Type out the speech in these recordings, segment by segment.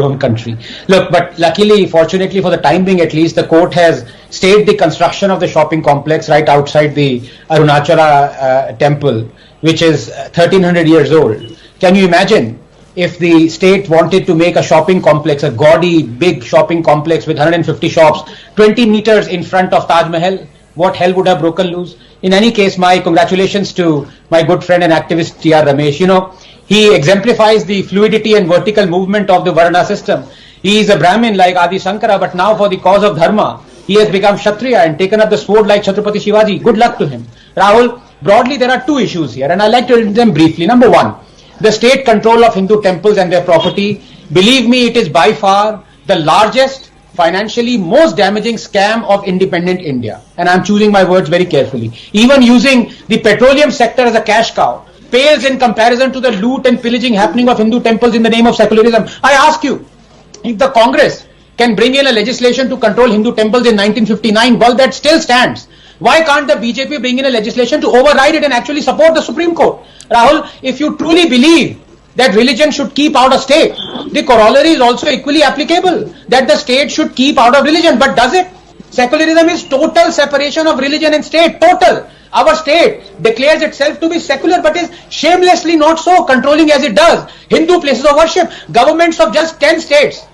own country. Look, but luckily, fortunately for the time being at least, the court has stayed the construction of the shopping complex right outside the Arunachala temple, which is 1300 years old. Can you imagine if the state wanted to make a shopping complex, a gaudy, big shopping complex with 150 shops, 20 meters in front of Taj Mahal? What hell would have broken loose? In any case, my congratulations to my good friend and activist T.R. Ramesh. You know, he exemplifies the fluidity and vertical movement of the Varna system. He is a Brahmin like Adi Shankara, but now for the cause of Dharma, he has become Kshatriya and taken up the sword like Chhatrapati Shivaji. Good luck to him. Rahul, broadly there are two issues here and I'd like to read them briefly. Number one, the state control of Hindu temples and their property. Believe me, it is by far the largest, financially most damaging scam of independent India. And I'm choosing my words very carefully. Even using the petroleum sector as a cash cow pales in comparison to the loot and pillaging happening of Hindu temples in the name of secularism. I ask you, if the Congress can bring in a legislation to control Hindu temples in 1959, well, that still stands. Why can't the BJP bring in a legislation to override it and actually support the Supreme Court? Rahul, if you truly believe that religion should keep out of state, the corollary is also equally applicable, that the state should keep out of religion. But does it? Secularism is total separation of religion and state, total. Our state declares itself to be secular but is shamelessly not so, controlling as it does Hindu places of worship. Governments of just 10 states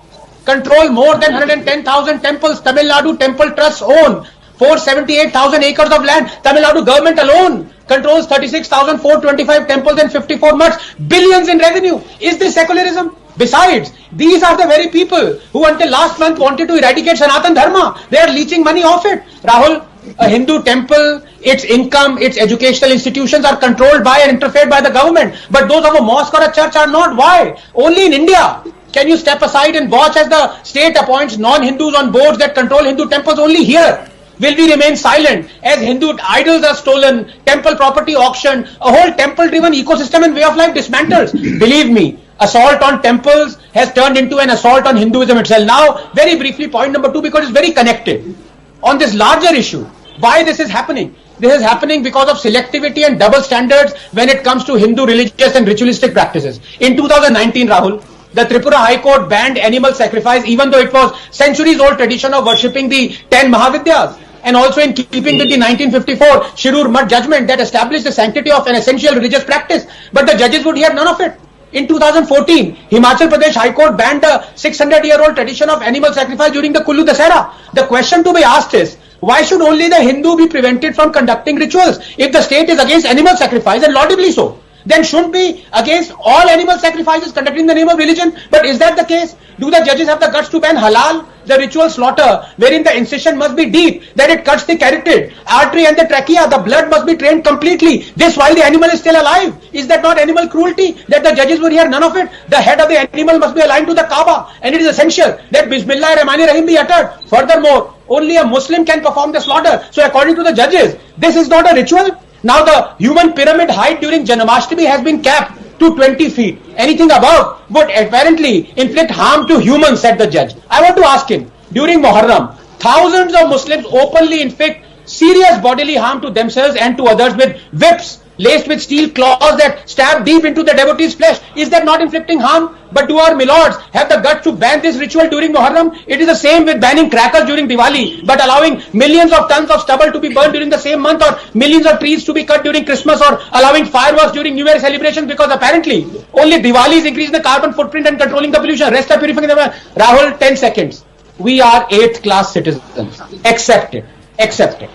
control more than 110,000 temples. Tamil Nadu Temple Trusts own 478,000 acres of land. Tamil Nadu government alone controls 36,425 temples and 54 mosques. Billions in revenue. Is this secularism? Besides, these are the very people who until last month wanted to eradicate Sanatan Dharma. They are leeching money off it. Rahul, a Hindu temple, its income, its educational institutions are controlled by and interfered by the government. But those of a mosque or a church are not. Why? Only in India can you step aside and watch as the state appoints non-Hindus on boards that control Hindu temples. Only here will we remain silent as Hindu idols are stolen, temple property auctioned, a whole temple-driven ecosystem and way of life dismantles. Believe me, assault on temples has turned into an assault on Hinduism itself. Now, very briefly, point number two, because it's very connected. On this larger issue, why this is happening? This is happening because of selectivity and double standards when it comes to Hindu religious and ritualistic practices. In 2019, Rahul, the Tripura High Court banned animal sacrifice even though it was centuries old tradition of worshipping the 10 Mahavidyas. And also in keeping with the 1954 Shirur Mutt judgment that established the sanctity of an essential religious practice. But the judges would hear none of it. In 2014, Himachal Pradesh High Court banned the 600-year-old tradition of animal sacrifice during the Kullu Dasara. The question to be asked is, why should only the Hindu be prevented from conducting rituals? If the state is against animal sacrifice, and laudably so, then shouldn't be against all animal sacrifices conducted in the name of religion. But is that the case? Do the judges have the guts to ban halal, the ritual slaughter, wherein the incision must be deep, that it cuts the carotid artery and the trachea, the blood must be drained completely, this while the animal is still alive? Is that not animal cruelty? That the judges would hear none of it? The head of the animal must be aligned to the Kaaba, and it is essential that Bismillah Rahman Rahim be uttered. Furthermore, only a Muslim can perform the slaughter. So according to the judges, this is not a ritual. Now the human pyramid height during Janmashtami has been capped to 20 feet. Anything above would apparently inflict harm to humans, said the judge. I want to ask him, during Muharram, thousands of Muslims openly inflict serious bodily harm to themselves and to others with whips laced with steel claws that stab deep into the devotee's flesh. Is that not inflicting harm? But do our milords have the guts to ban this ritual during Muharram? It is the same with banning crackers during Diwali, but allowing millions of tons of stubble to be burned during the same month, or millions of trees to be cut during Christmas, or allowing fireworks during New Year celebrations, because apparently only Diwali is increasing the carbon footprint and controlling the pollution. Rest are purifying the air. Rahul, 10 seconds. We are 8th class citizens. Accept it. Accept it.